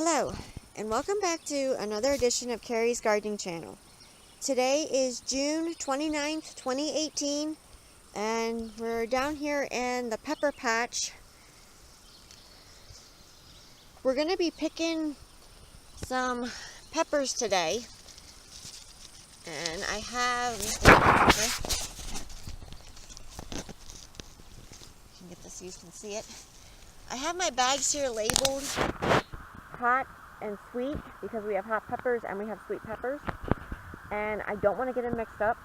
Hello, and welcome back to another edition of Carrie's Gardening Channel. Today is June 29th, 2018, and we're down here in the pepper patch. We're going to be picking some peppers today, and I have, you can get this so you can see it. I have my bags here labeled hot and sweet because we have hot peppers and we have sweet peppers, and I don't want to get them mixed up.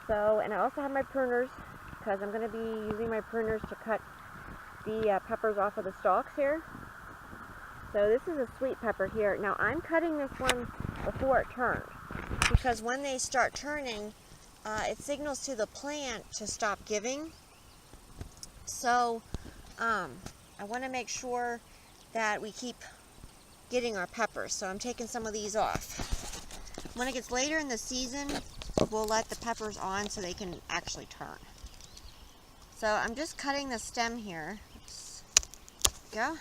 So, and I also have my pruners because I'm going to be using my pruners to cut the peppers off of the stalks here. So this is a sweet pepper here. Now I'm cutting this one before it turns because when they start turning, it signals to the plant to stop giving. So I want to make sure that we keep getting our peppers, so I'm taking some of these off. When it gets later in the season, we'll let the peppers on so they can actually turn. So I'm just cutting the stem here. Oops. Go.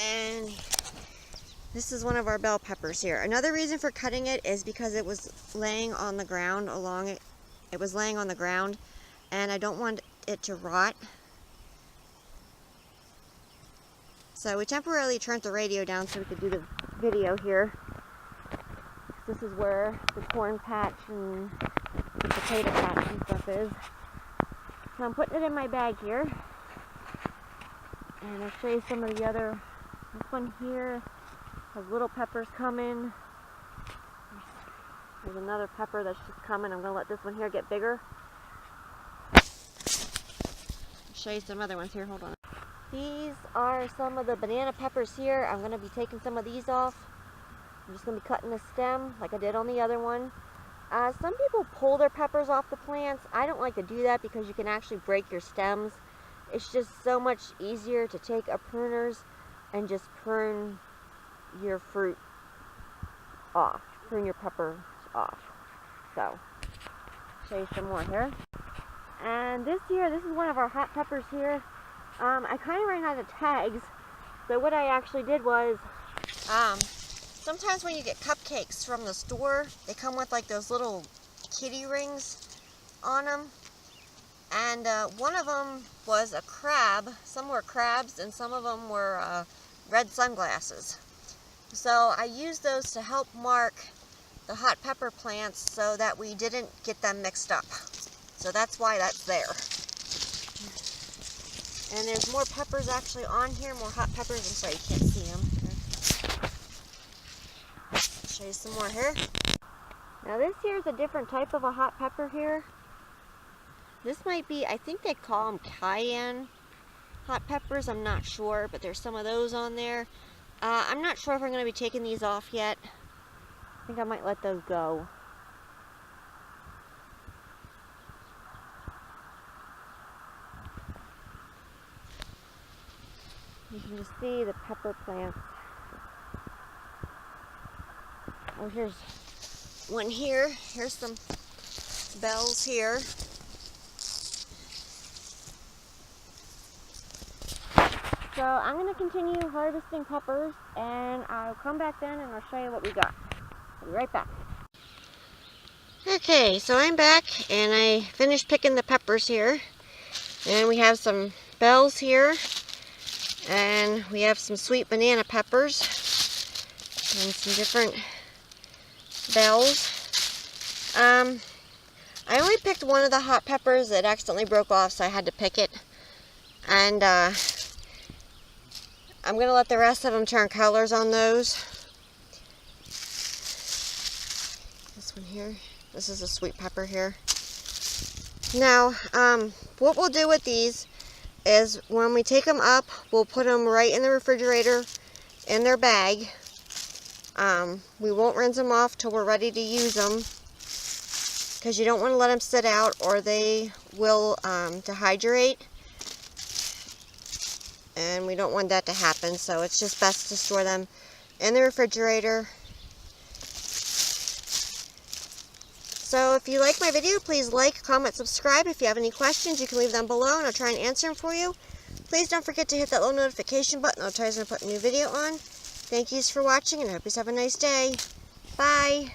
And this is one of our bell peppers here. Another reason for cutting it is because it was laying on the ground it was laying on the ground, and I don't want it to rot. So we temporarily turned the radio down so we could do the video here. This is where the corn patch and the potato patch and stuff is. So I'm putting it in my bag here. And I'll show you some of the other. This one here has little peppers coming. There's another pepper that's just coming. I'm going to let this one here get bigger. I'll show you some other ones here. Hold on. These are some of the banana peppers here. I'm going to be taking some of these off. I'm just going to be cutting the stem like I did on the other one. Some people pull their peppers off the plants. I don't like to do that because you can actually break your stems. It's just so much easier to take a pruners and just prune your fruit off. Prune your peppers off. So, I'll show you some more here. And this is one of our hot peppers here. I kind of ran out of tags, so what I actually did was, sometimes when you get cupcakes from the store, they come with like those little kitty rings on them, and one of them was a crab. Some were crabs, and some of them were red sunglasses. So I used those to help mark the hot pepper plants so that we didn't get them mixed up. So that's why that's there. And there's more peppers actually on here, more hot peppers. I'm sorry, you can't see them. I'll show you some more here. Now this here is a different type of a hot pepper here. This might be, I think they call them cayenne hot peppers. I'm not sure, but there's some of those on there. I'm not sure if I'm going to be taking these off yet. I think I might let those go. You can just see the pepper plants. Oh, here's one here. Here's some bells here. So I'm going to continue harvesting peppers, and I'll come back then and I'll show you what we got. I'll be right back. Okay, so I'm back and I finished picking the peppers here. And we have some bells here. And we have some sweet banana peppers and some different bells. I only picked one of the hot peppers. It accidentally broke off, so I had to pick it. And I'm going to let the rest of them turn colors on those. This one here. This is a sweet pepper here. Now, what we'll do with these is when we take them up, we'll put them right in the refrigerator in their bag. We won't rinse them off till we're ready to use them, because you don't want to let them sit out or they will dehydrate, and we don't want that to happen. So it's just best to store them in the refrigerator. So if you like my video, please like, comment, subscribe. If you have any questions, you can leave them below and I'll try and answer them for you. Please don't forget to hit that little notification button. I'll try to put a new video on. Thank yous for watching, and I hope you have a nice day. Bye.